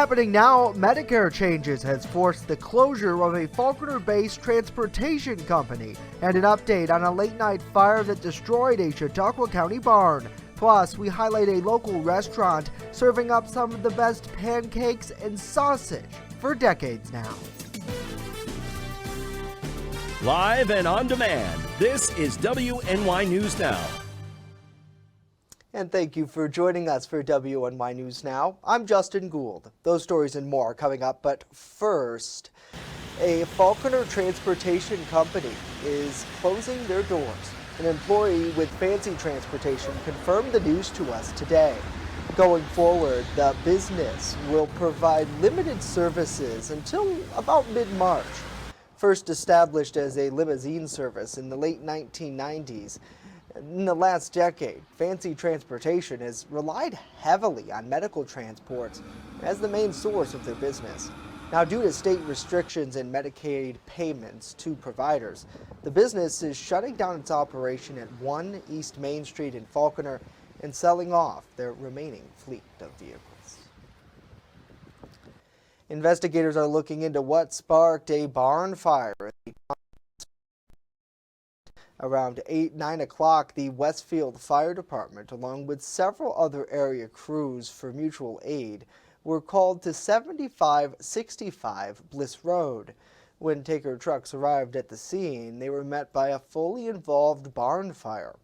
Happening now, Medicare changes has forced the closure of a Falconer-based transportation company, and an update on a late-night fire that destroyed a Chautauqua County barn. Plus, we highlight a local restaurant serving up some of the best pancakes and sausage for decades now. Live and on demand, this is WNY News Now. And thank you for joining us for WNY News Now. I'm Justin Gould. Those stories and more coming up, but first, a Falconer transportation company is closing their doors. An employee with Fancy Transportation confirmed the news to us today. Going forward, the business will provide limited services until about mid-March. First established as a limousine service in the late 1990s, in the last decade, Fancy Transportation has relied heavily on medical transports as the main source of their business. Now, due to state restrictions and Medicaid payments to providers, the business is shutting down its operation at 1 East Main Street in Falconer and selling off their remaining fleet of vehicles. Investigators are looking into what sparked a barn fire. Around 9 o'clock, the Westfield Fire Department, along with several other area crews for mutual aid, were called to 7565 Bliss Road. When tanker trucks arrived at the scene, they were met by a fully involved barn fire.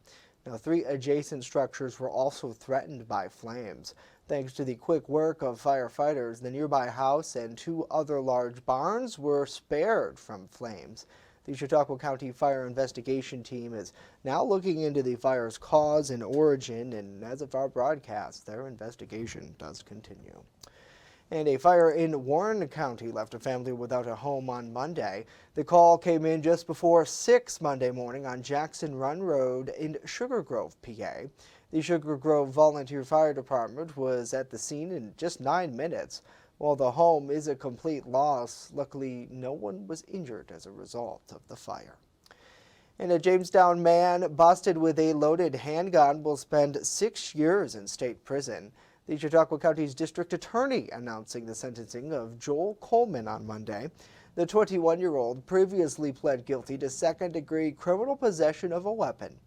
Now, 3 adjacent structures were also threatened by flames. Thanks to the quick work of firefighters, the nearby house and 2 other large barns were spared from flames. The Chautauqua County Fire Investigation Team is now looking into the fire's cause and origin, and as of our broadcast, their investigation does continue. And a fire in Warren County left a family without a home on Monday. The call came in just before 6 Monday morning on Jackson Run Road in Sugar Grove, PA. The Sugar Grove Volunteer Fire Department was at the scene in just 9 minutes. While the home is a complete loss, luckily no one was injured as a result of the fire. And a Jamestown man busted with a loaded handgun will spend 6 years in state prison. The Chautauqua County's district attorney announcing the sentencing of Joel Coleman on Monday. The 21-year-old previously pled guilty to second-degree criminal possession of a weapon.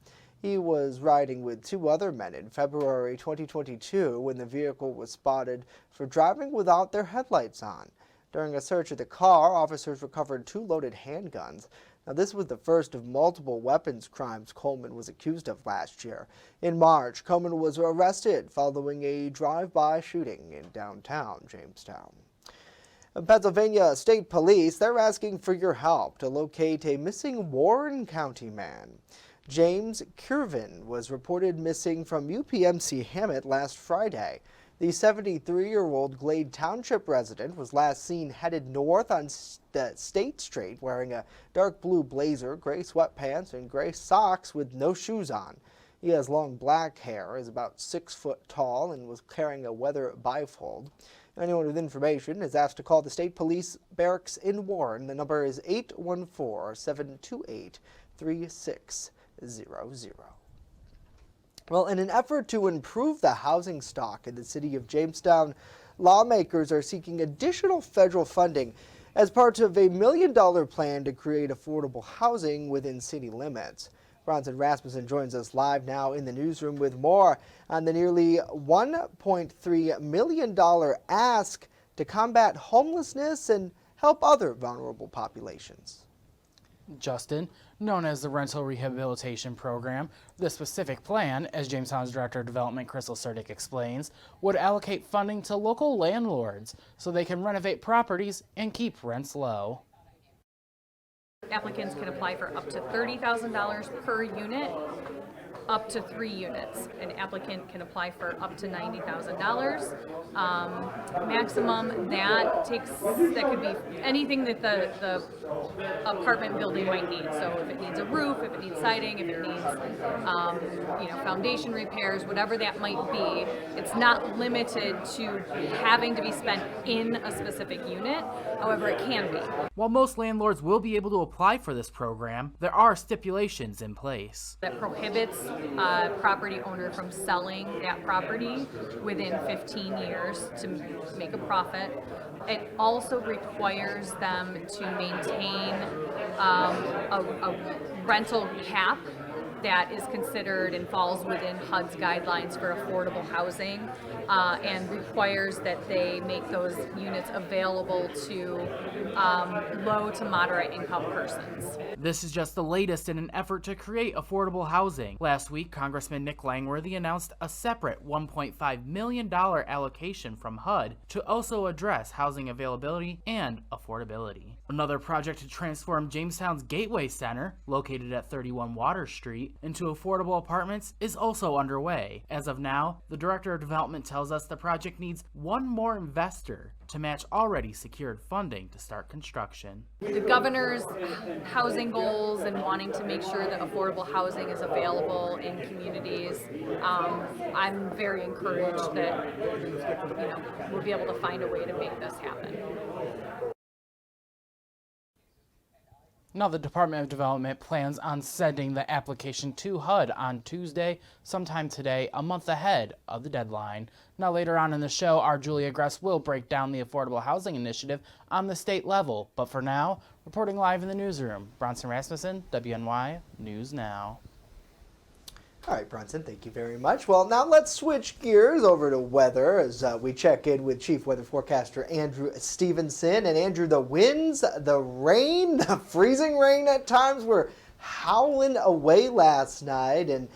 He was riding with 2 other men in February 2022 when the vehicle was spotted for driving without their headlights on. During a search of the car, officers recovered 2 loaded handguns. Now, this was the first of multiple weapons crimes Coleman was accused of last year. In March, Coleman was arrested following a drive-by shooting in downtown Jamestown. Pennsylvania State Police, they're asking for your help to locate a missing Warren County man. James Kirvin was reported missing from UPMC Hammett last Friday. The 73-year-old Glade Township resident was last seen headed north on State Street wearing a dark blue blazer, gray sweatpants, and gray socks with no shoes on. He has long black hair, is about 6 foot tall, and was carrying a weather bifold. Anyone with information is asked to call the State Police Barracks in Warren. The number is 814-728-3600. Well, in an effort to improve the housing stock in the city of Jamestown, lawmakers are seeking additional federal funding as part of a $1 million plan to create affordable housing within city limits. Bronson Rasmussen joins us live now in the newsroom with more on the nearly $1.3 million ask to combat homelessness and help other vulnerable populations. Justin, known as the Rental Rehabilitation Program, the specific plan, as Jamestown's Director of Development Crystal Serdick explains, would allocate funding to local landlords so they can renovate properties and keep rents low. Applicants can apply for up to $30,000 per unit, up to 3 units. An applicant can apply for up to $90,000 maximum. That could be anything that the apartment building might need. So if it needs a roof, if it needs siding, if it needs foundation repairs, whatever that might be, it's not limited to having to be spent in a specific unit. However, it can be. While most landlords will be able to apply for this program, there are stipulations in place That prohibits property owner from selling that property within 15 years to make a profit. It also requires them to maintain a rental cap that is considered and falls within HUD's guidelines for affordable housing, and requires that they make those units available to low to moderate income persons. This is just the latest in an effort to create affordable housing. Last week, Congressman Nick Langworthy announced a separate $1.5 million allocation from HUD to also address housing availability and affordability. Another project to transform Jamestown's Gateway Center, located at 31 Water Street, into affordable apartments is also underway. As of now, the Director of Development tells us the project needs one more investor to match already secured funding to start construction. The governor's housing goals and wanting to make sure that affordable housing is available in communities, I'm very encouraged that we'll be able to find a way to make this happen. Now, the Department of Development plans on sending the application to HUD on Tuesday, sometime today, a month ahead of the deadline. Now, later on in the show, our Julia Gress will break down the Affordable Housing Initiative on the state level. But for now, reporting live in the newsroom, Bronson Rasmussen, WNY News Now. All right, Bronson, thank you very much. Well, now let's switch gears over to weather as we check in with Chief Weather Forecaster Andrew Stevenson. And Andrew, the winds, the rain, the freezing rain at times were howling away last night and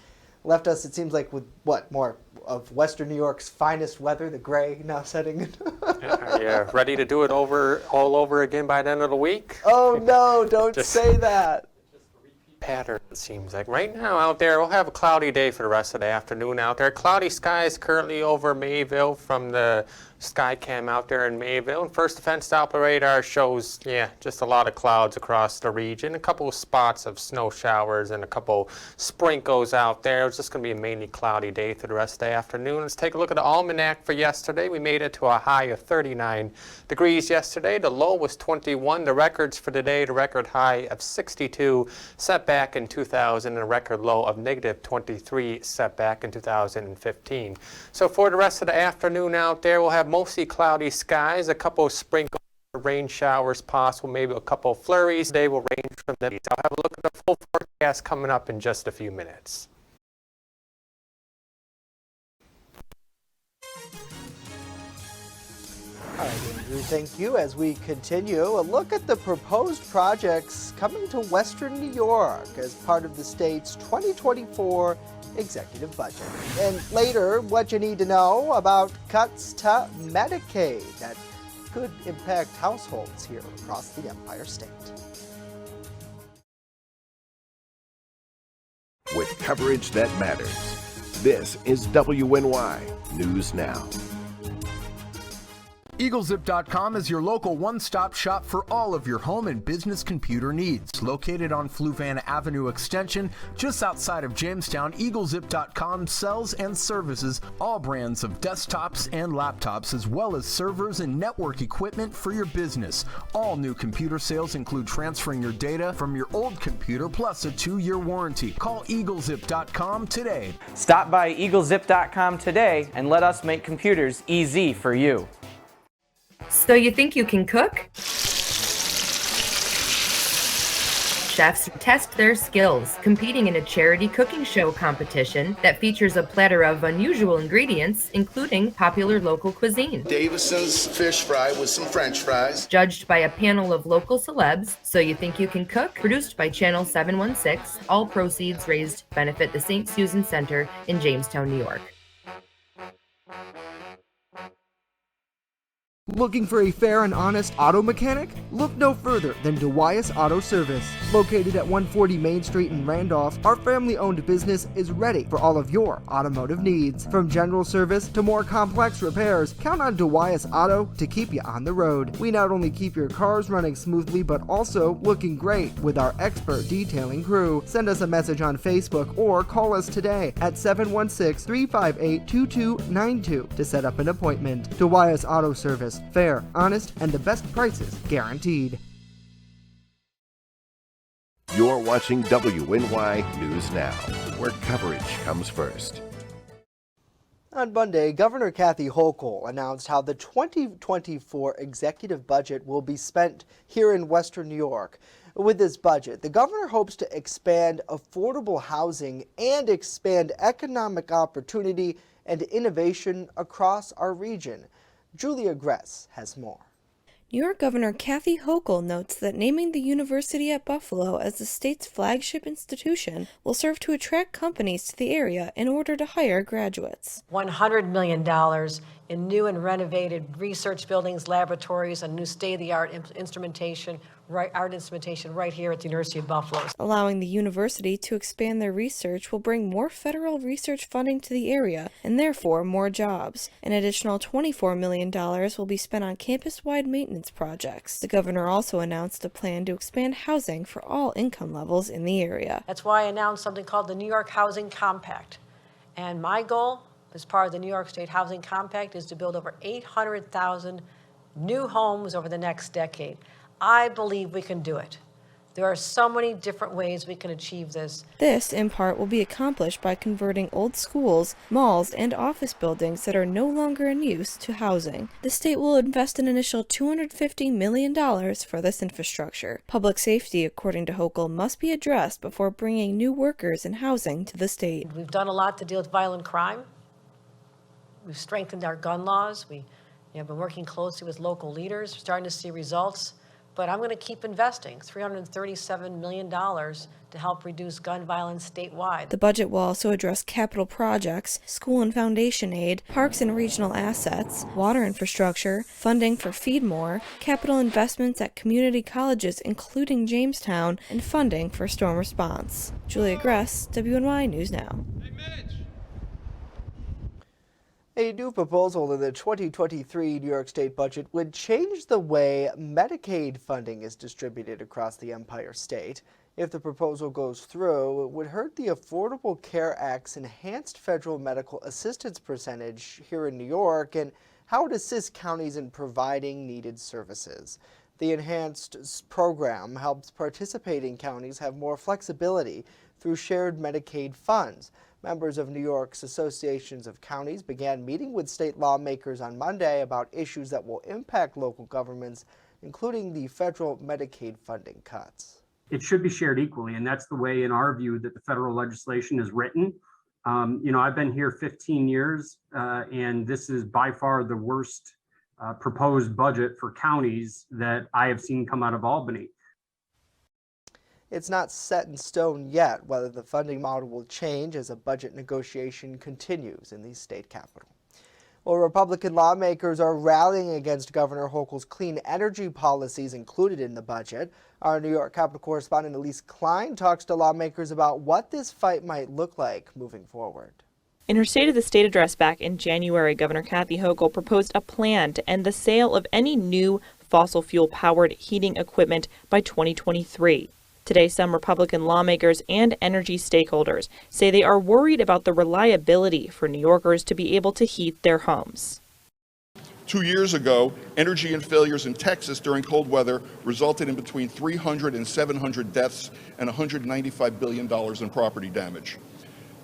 left us, it seems like, with what, more of Western New York's finest weather, the gray now setting in. Are you ready to do it all over again by the end of the week? Oh, no, don't say that. Pattern, it seems like. Right now out there, we'll have a cloudy day for the rest of the afternoon out there. Cloudy skies currently over Mayville from the Skycam out there in Mayville. And first defense Doppler radar shows, just a lot of clouds across the region. A couple of spots of snow showers and a couple sprinkles out there. It's just going to be a mainly cloudy day through the rest of the afternoon. Let's take a look at the almanac for yesterday. We made it to a high of 39 degrees yesterday. The low was 21. The records for today, the record high of 62 set back in 2000 and a record low of negative 23 set back in 2015. So for the rest of the afternoon out there, we'll have mostly cloudy skies, a couple of sprinkles, rain showers possible, maybe a couple of flurries. They will range from the. I'll have a look at the full forecast coming up in just a few minutes. All right, Andrew, thank you. As we continue, a look at the proposed projects coming to Western New York as part of the state's 2024 executive budget. And later, what you need to know about cuts to Medicaid that could impact households here across the Empire State. With coverage that matters, this is WNY News Now. EagleZip.com is your local one-stop shop for all of your home and business computer needs. Located on Fluvan Avenue Extension, just outside of Jamestown, EagleZip.com sells and services all brands of desktops and laptops, as well as servers and network equipment for your business. All new computer sales include transferring your data from your old computer plus a 2-year warranty. Call EagleZip.com today. Stop by EagleZip.com today and let us make computers easy for you. So you think you can cook? Chefs test their skills, competing in a charity cooking show competition that features a platter of unusual ingredients, including popular local cuisine. Davison's fish fry with some French fries. Judged by a panel of local celebs, So You Think You Can Cook, produced by Channel 716. All proceeds raised to benefit the St. Susan Center in Jamestown, New York. Looking for a fair and honest auto mechanic? Look no further than DeWyas Auto Service. Located at 140 Main Street in Randolph, our family-owned business is ready for all of your automotive needs. From general service to more complex repairs, count on DeWyas Auto to keep you on the road. We not only keep your cars running smoothly, but also looking great with our expert detailing crew. Send us a message on Facebook or call us today at 716-358-2292 to set up an appointment. DeWyas Auto Service. Fair, honest, and the best prices guaranteed. You're watching WNY News Now, where coverage comes first. On Monday, Governor Kathy Hochul announced how the 2024 executive budget will be spent here in Western New York. With this budget, the governor hopes to expand affordable housing and expand economic opportunity and innovation across our region. Julia Gress has more. New York Governor Kathy Hochul notes that naming the University at Buffalo as the state's flagship institution will serve to attract companies to the area in order to hire graduates. $100 million in new and renovated research buildings, laboratories, and new state-of-the-art instrumentation, art instrumentation right here at the University of Buffalo. Allowing the university to expand their research will bring more federal research funding to the area and therefore more jobs. An additional $24 million will be spent on campus-wide maintenance projects. The governor also announced a plan to expand housing for all income levels in the area. That's why I announced something called the New York Housing Compact. And my goal as part of the New York State Housing Compact is to build over 800,000 new homes over the next decade. I believe we can do it. There are so many different ways we can achieve this. This, in part, will be accomplished by converting old schools, malls, and office buildings that are no longer in use to housing. The state will invest an initial $250 million for this infrastructure. Public safety, according to Hochul, must be addressed before bringing new workers and housing to the state. We've done a lot to deal with violent crime. We've strengthened our gun laws. We have been working closely with local leaders. We're starting to see results. But I'm going to keep investing $337 million to help reduce gun violence statewide. The budget will also address capital projects, school and foundation aid, parks and regional assets, water infrastructure, funding for Feed More, capital investments at community colleges including Jamestown, and funding for storm response. Julia Gress, WNY News Now. A new proposal in the 2023 New York State budget would change the way Medicaid funding is distributed across the Empire State. If the proposal goes through, it would hurt the Affordable Care Act's enhanced federal medical assistance percentage here in New York and how it assists counties in providing needed services. The enhanced program helps participating counties have more flexibility through shared Medicaid funds. Members of New York's associations of counties began meeting with state lawmakers on Monday about issues that will impact local governments, including the federal Medicaid funding cuts. It should be shared equally, and that's the way, in our view, that the federal legislation is written. I've been here 15 years, and this is by far the worst proposed budget for counties that I have seen come out of Albany. It's not set in stone yet whether the funding model will change as a budget negotiation continues in the state capitol. Well, Republican lawmakers are rallying against Governor Hochul's clean energy policies included in the budget. Our New York Capitol correspondent Elise Klein talks to lawmakers about what this fight might look like moving forward. In her State of the State address back in January, Governor Kathy Hochul proposed a plan to end the sale of any new fossil fuel-powered heating equipment by 2023. Today, some Republican lawmakers and energy stakeholders say they are worried about the reliability for New Yorkers to be able to heat their homes. 2 years ago, energy failures in Texas during cold weather resulted in between 300 and 700 deaths and $195 billion in property damage.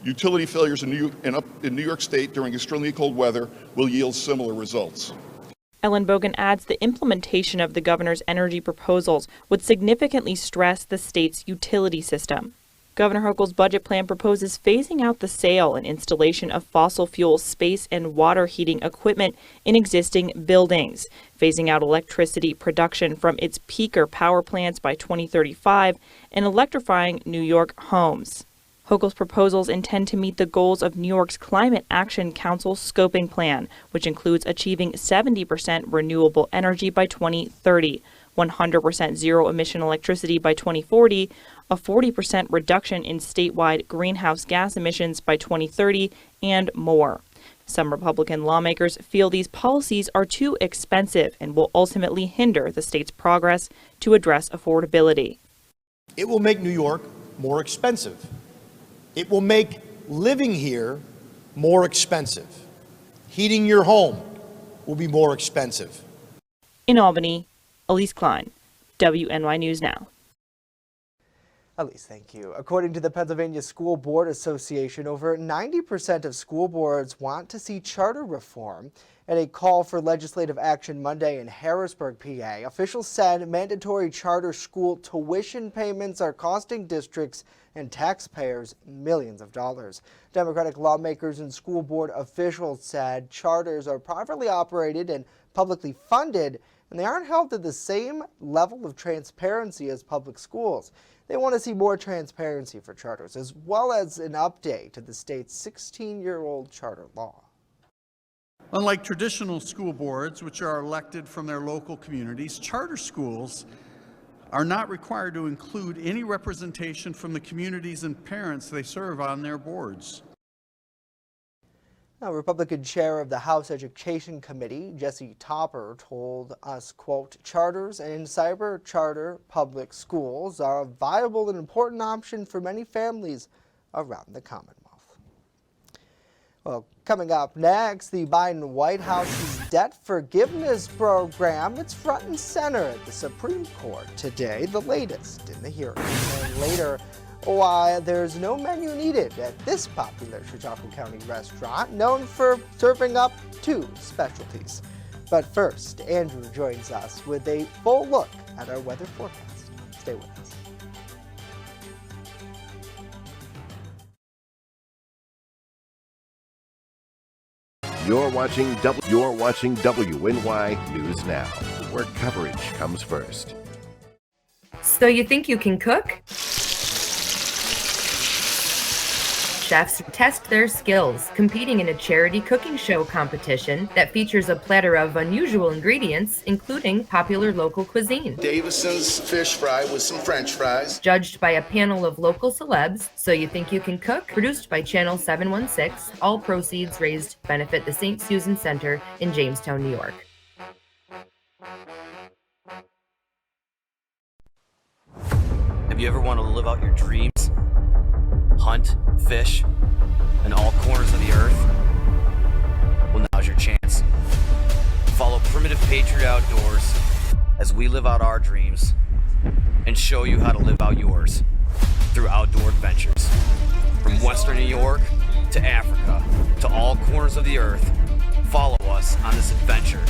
Utility failures in New York State during extremely cold weather will yield similar results. Ellen Bogan adds the implementation of the governor's energy proposals would significantly stress the state's utility system. Governor Hochul's budget plan proposes phasing out the sale and installation of fossil fuel space and water heating equipment in existing buildings, phasing out electricity production from its peaker power plants by 2035, and electrifying New York homes. Hochul's proposals intend to meet the goals of New York's Climate Action Council scoping plan, which includes achieving 70% renewable energy by 2030, 100% zero-emission electricity by 2040, a 40% reduction in statewide greenhouse gas emissions by 2030, and more. Some Republican lawmakers feel these policies are too expensive and will ultimately hinder the state's progress to address affordability. It will make New York more expensive. It will make living here more expensive. Heating your home will be more expensive. In Albany, Elise Klein, WNY News Now. Elise, thank you. According to the Pennsylvania School Board Association, over 90% of school boards want to see charter reform. At a call for legislative action Monday in Harrisburg, PA, officials said mandatory charter school tuition payments are costing districts and taxpayers millions of dollars. Democratic lawmakers and school board officials said charters are privately operated and publicly funded, and they aren't held to the same level of transparency as public schools. They want to see more transparency for charters, as well as an update to the state's 16-year-old charter law. Unlike traditional school boards, which are elected from their local communities, charter schools are not required to include any representation from the communities and parents they serve on their boards. Now, Republican chair of the House Education Committee, Jesse Topper, told us, quote, charters and cyber charter public schools are a viable and important option for many families around the Commonwealth. Well, coming up next, the Biden White House's debt forgiveness program. It's front and center at the Supreme Court today, the latest in the hearing. And later, why there's no menu needed at this popular Chautauqua County restaurant known for serving up 2 specialties. But first, Andrew joins us with a full look at our weather forecast. Stay with us. You're watching WNY News Now, where coverage comes first. So you think you can cook? Chefs test their skills, competing in a charity cooking show competition that features a platter of unusual ingredients, including popular local cuisine. Davison's fish fry with some French fries. Judged by a panel of local celebs, So You Think You Can Cook, produced by Channel 716, all proceeds raised to benefit the St. Susan Center in Jamestown, New York. Have you ever wanted to live out your dreams? Hunt, fish, in all corners of the earth? Well, now's your chance. Follow Primitive Patriot Outdoors as we live out our dreams and show you how to live out yours through outdoor adventures. From Western New York to Africa to all corners of the earth, follow us on this adventure.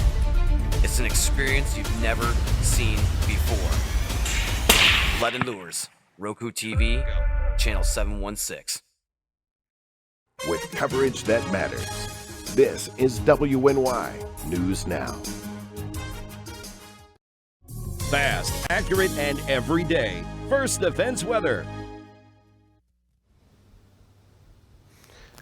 It's an experience you've never seen before. Lead and Lures, Roku TV, Channel 716. With coverage that matters, this is WNY News Now. Fast, accurate, and everyday. First Defense Weather.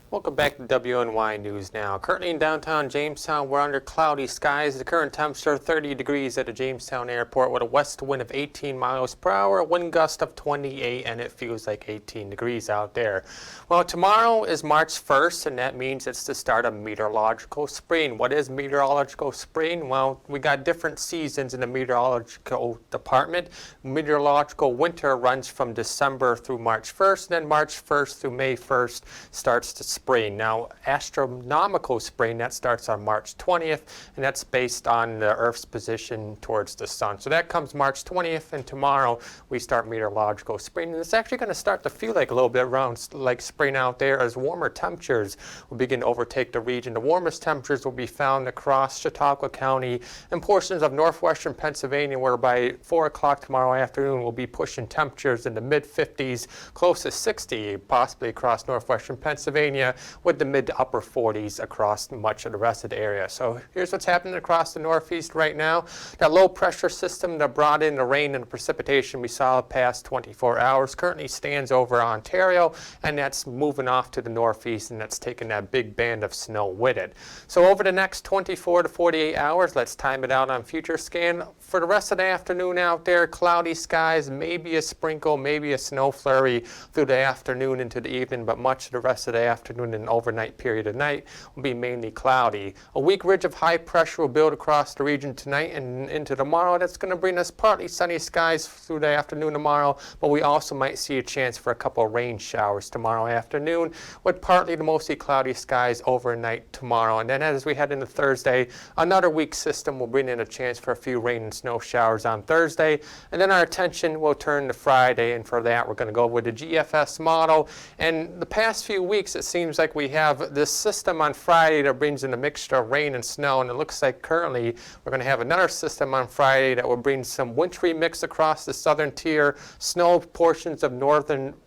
Welcome back to WNY News Now. Currently in downtown Jamestown, we're under cloudy skies. The current temperature 30 degrees at the Jamestown airport with a west wind of 18 miles per hour, a wind gust of 28, and it feels like 18 degrees out there. Well, tomorrow is March 1st, and that means it's the start of meteorological spring. What is meteorological spring? Well, we got different seasons in the meteorological department. Meteorological winter runs from December through March 1st, and then March 1st through May 1st starts to spring. Now, astronomical spring, that starts on March 20th, and that's based on the Earth's position towards the sun. So that comes March 20th, and tomorrow we start meteorological spring. And it's actually going to start to feel like a little bit around like spring out there as warmer temperatures will begin to overtake the region. The warmest temperatures will be found across Chautauqua County and portions of northwestern Pennsylvania, where by 4 o'clock tomorrow afternoon we'll be pushing temperatures in the mid-50s, close to 60, possibly across northwestern Pennsylvania, with the mid to upper 40s across much of the rest of the area. So here's what's happening across the northeast right now. That low pressure system that brought in the rain and the precipitation we saw the past 24 hours currently stands over Ontario, and that's moving off to the northeast, and that's taking that big band of snow with it. So over the next 24 to 48 hours, let's time it out on future scan. For the rest of the afternoon out there, cloudy skies, maybe a sprinkle, maybe a snow flurry through the afternoon into the evening, but much of the rest of the afternoon afternoon and overnight period of night will be mainly cloudy. A weak ridge of high pressure will build across the region tonight and into tomorrow. That's going to bring us partly sunny skies through the afternoon tomorrow, but we also might see a chance for a couple of rain showers tomorrow afternoon with partly to mostly cloudy skies overnight tomorrow. And then as we head into Thursday, another weak system will bring in a chance for a few rain and snow showers on Thursday. And then our attention will turn to Friday, and for that we're going to go with the GFS model. And the past few weeks it seems like we have this system on Friday that brings in a mixture of rain and snow, and it looks like currently we're going to have another system on Friday that will bring some wintry mix across the southern tier, snow portions of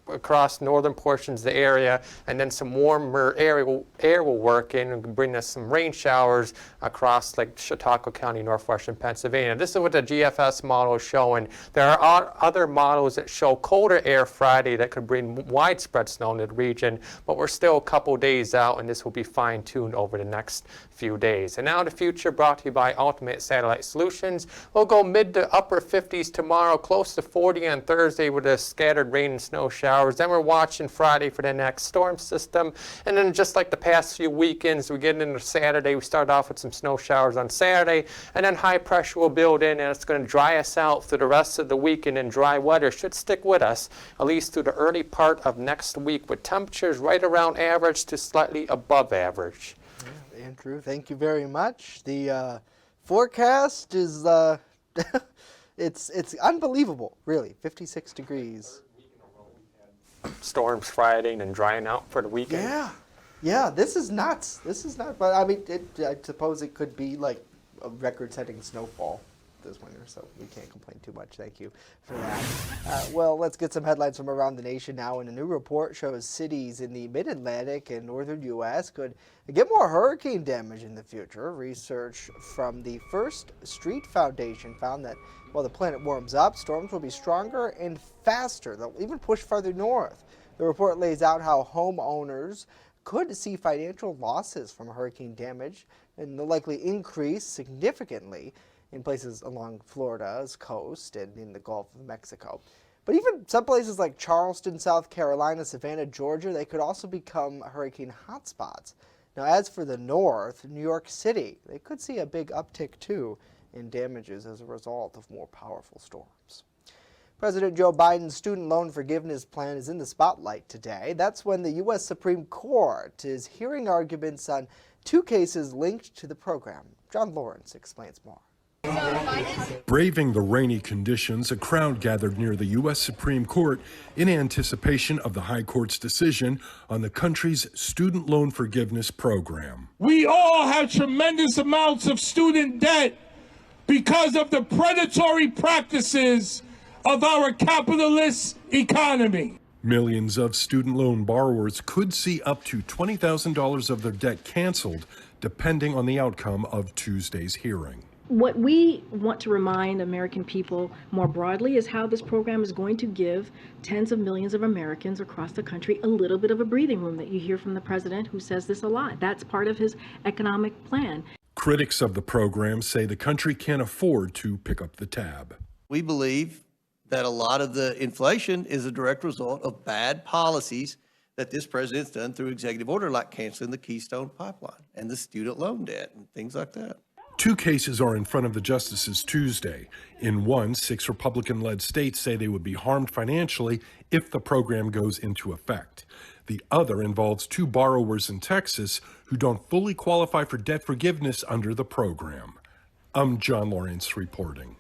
across northern portions of the area, and then some warmer air will work in and bring us some rain showers across like Chautauqua County, northwestern Pennsylvania. This is what the GFS model is showing. There are other models that show colder air Friday that could bring widespread snow in the region, but we're still a couple days out, and this will be fine-tuned over the next few days. And now the future brought to you by Ultimate Satellite Solutions. We'll go mid to upper 50s tomorrow, close to 40 on Thursday with a scattered rain and snow showers. Then we're watching Friday for the next storm system. And then just like the past few weekends, we get into Saturday. We start off with some snow showers on Saturday, and then high pressure will build in, and it's going to dry us out through the rest of the weekend, and dry weather should stick with us at least through the early part of next week, with temperatures right around average to slightly above average. Yeah, Andrew, thank you very much. The forecast is it's unbelievable, really. 56 degrees. Storms Friday and then drying out for the weekend. Yeah, this is nuts. This is nuts. But I mean, I suppose it could be like a record-setting snowfall this winter, so we can't complain too much. Thank you for that. Well, let's get some headlines from around the nation now. And a new report shows cities in the mid-Atlantic and northern U.S. could get more hurricane damage in the future. Research from the First Street Foundation found that while the planet warms up, storms will be stronger and faster. They'll even push farther north. The report lays out how homeowners could see financial losses from hurricane damage, and they'll likely increase significantly in places along Florida's coast and in the Gulf of Mexico. But even some places like Charleston, South Carolina, Savannah, Georgia, they could also become hurricane hotspots. Now, as for the north, New York City, they could see a big uptick too in damages as a result of more powerful storms. President Joe Biden's student loan forgiveness plan is in the spotlight today. That's when the U.S. Supreme Court is hearing arguments on two cases linked to the program. John Lawrence explains more. Braving the rainy conditions, a crowd gathered near the U.S. Supreme Court in anticipation of the High Court's decision on the country's student loan forgiveness program. We all have tremendous amounts of student debt because of the predatory practices of our capitalist economy. Millions of student loan borrowers could see up to $20,000 of their debt canceled, depending on the outcome of Tuesday's hearing. What we want to remind American people more broadly is how this program is going to give tens of millions of Americans across the country a little bit of a breathing room that you hear from the president, who says this a lot. That's part of his economic plan. Critics of the program say the country can't afford to pick up the tab. We believe that a lot of the inflation is a direct result of bad policies that this president's done through executive order, like canceling the Keystone Pipeline and the student loan debt and things like that. Two cases are in front of the justices Tuesday. In one, 6 Republican-led states say they would be harmed financially if the program goes into effect. The other involves 2 borrowers in Texas who don't fully qualify for debt forgiveness under the program. I'm John Lawrence reporting.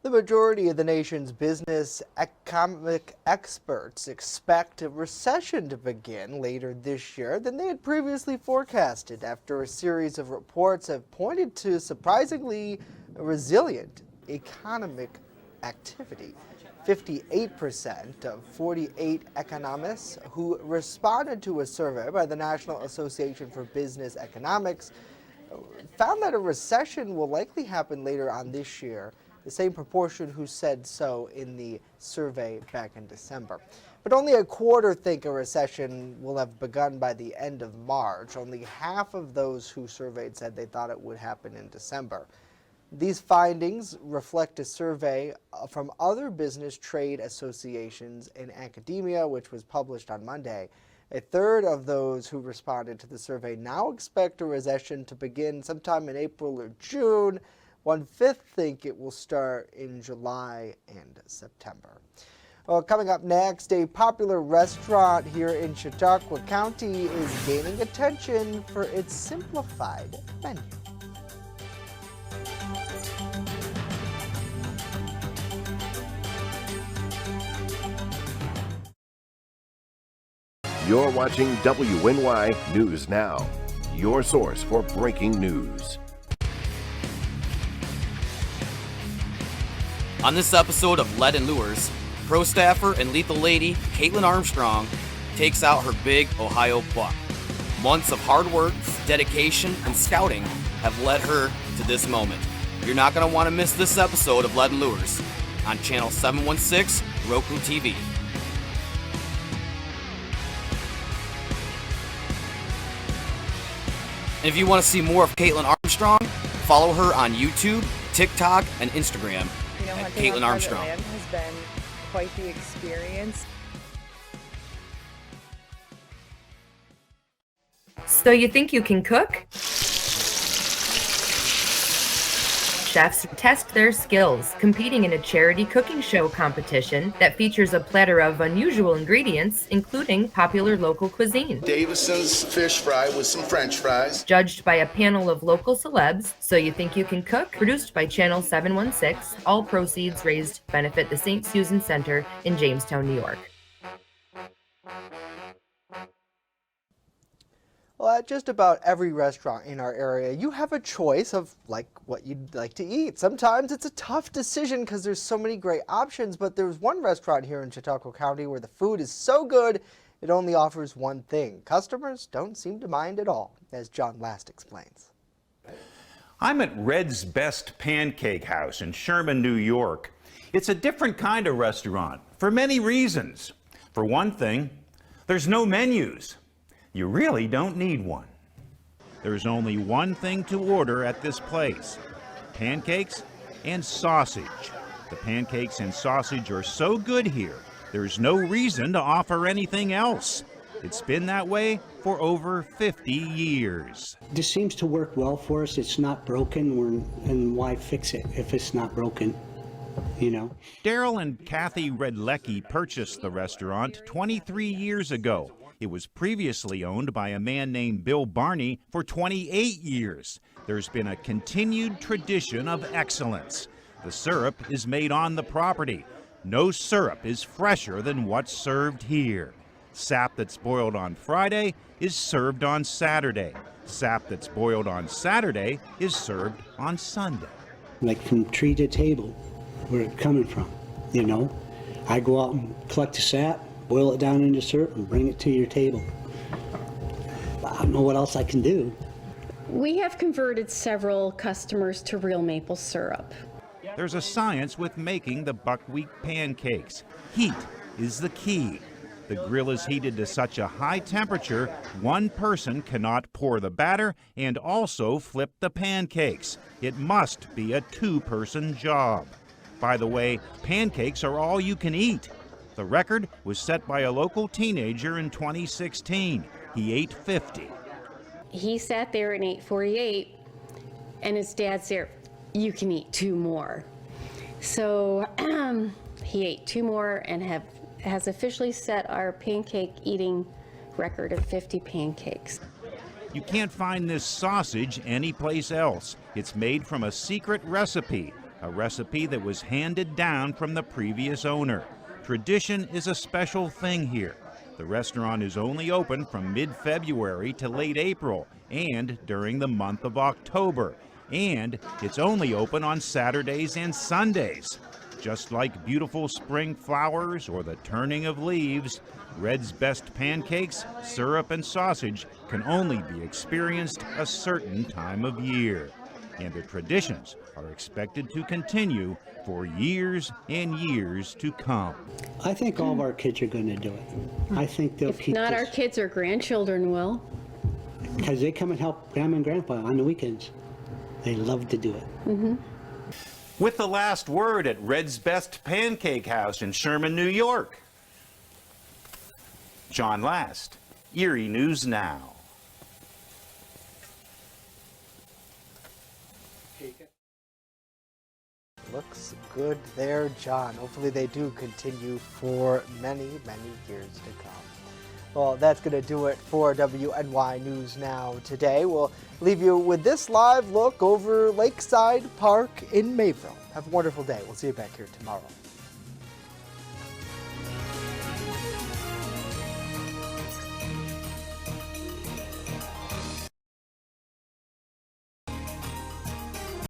The majority of the nation's business economic experts expect a recession to begin later this year than they had previously forecasted, after a series of reports have pointed to surprisingly resilient economic activity. 58% of 48 economists who responded to a survey by the National Association for Business Economics found that a recession will likely happen later on this year, the same proportion who said so in the survey back in December. But only a quarter think a recession will have begun by the end of March. Only half of those who surveyed said they thought it would happen in December. These findings reflect a survey from other business trade associations in academia, which was published on Monday. A third of those who responded to the survey now expect a recession to begin sometime in April or June. 1/5 think it will start in July and September. Well, coming up next, a popular restaurant here in Chautauqua County is gaining attention for its simplified menu. You're watching WNY News Now, your source for breaking news. On this episode of Lead and Lures, pro staffer and lethal lady Caitlin Armstrong takes out her big Ohio buck. Months of hard work, dedication, and scouting have led her to this moment. You're not going to want to miss this episode of Lead and Lures on Channel 716 Roku TV. And if you want to see more of Caitlin Armstrong, follow her on YouTube, TikTok, and Instagram at Caitlin Armstrong. Land has been quite the experience. So you think you can cook? Chefs test their skills, competing in a charity cooking show competition that features a platter of unusual ingredients, including popular local cuisine. Davison's fish fry with some French fries. Judged by a panel of local celebs, So You Think You Can Cook, produced by Channel 716, all proceeds raised to benefit the St. Susan Center in Jamestown, New York. Well, at just about every restaurant in our area, you have a choice of what you'd like to eat. Sometimes it's a tough decision because there's so many great options, but there's one restaurant here in Chautauqua County where the food is so good, it only offers one thing. Customers don't seem to mind at all, as John Last explains. I'm at Red's Best Pancake House in Sherman, New York. It's a different kind of restaurant for many reasons. For one thing, there's no menus. You really don't need one. There's only one thing to order at this place: pancakes and sausage. The pancakes and sausage are so good here, there's no reason to offer anything else. It's been that way for over 50 years. This seems to work well for us. It's not broken, and why fix it if it's not broken? You know. Daryl and Kathy Redlecki purchased the restaurant 23 years ago. It was previously owned by a man named Bill Barney for 28 years. There's been a continued tradition of excellence. The syrup is made on the property. No syrup is fresher than what's served here. Sap that's boiled on Friday is served on Saturday. Sap that's boiled on Saturday is served on Sunday. Like from tree to table, where it's coming from, you know? I go out and collect the sap, boil it down into syrup, and bring it to your table. I don't know what else I can do. We have converted several customers to real maple syrup. There's a science with making the buckwheat pancakes. Heat is the key. The grill is heated to such a high temperature, one person cannot pour the batter and also flip the pancakes. It must be a two-person job. By the way, pancakes are all you can eat. The record was set by a local teenager in 2016. He ate 50. He sat there and ate 48, and his dad said, "You can eat 2 more." So he ate 2 more and has officially set our pancake eating record of 50 pancakes. You can't find this sausage anyplace else. It's made from a secret recipe, a recipe that was handed down from the previous owner. Tradition is a special thing here. The restaurant is only open from mid-February to late April and during the month of October. And it's only open on Saturdays and Sundays. Just like beautiful spring flowers or the turning of leaves, Red's Best pancakes, syrup, and sausage can only be experienced a certain time of year. And the traditions are expected to continue for years and years to come. I think all of our kids are going to do it. I think they'll keep Not this, our kids or grandchildren will. because they come and help Grandma and Grandpa on the weekends. They love to do it. Mm-hmm. With the last word at Red's Best Pancake House in Sherman, New York. John Last, Erie News Now. Looks good there, John. Hopefully they do continue for many, many years to come. Well, that's going to do it for WNY News Now today. We'll leave you with this live look over Lakeside Park in Mayville. Have a wonderful day. We'll see you back here tomorrow.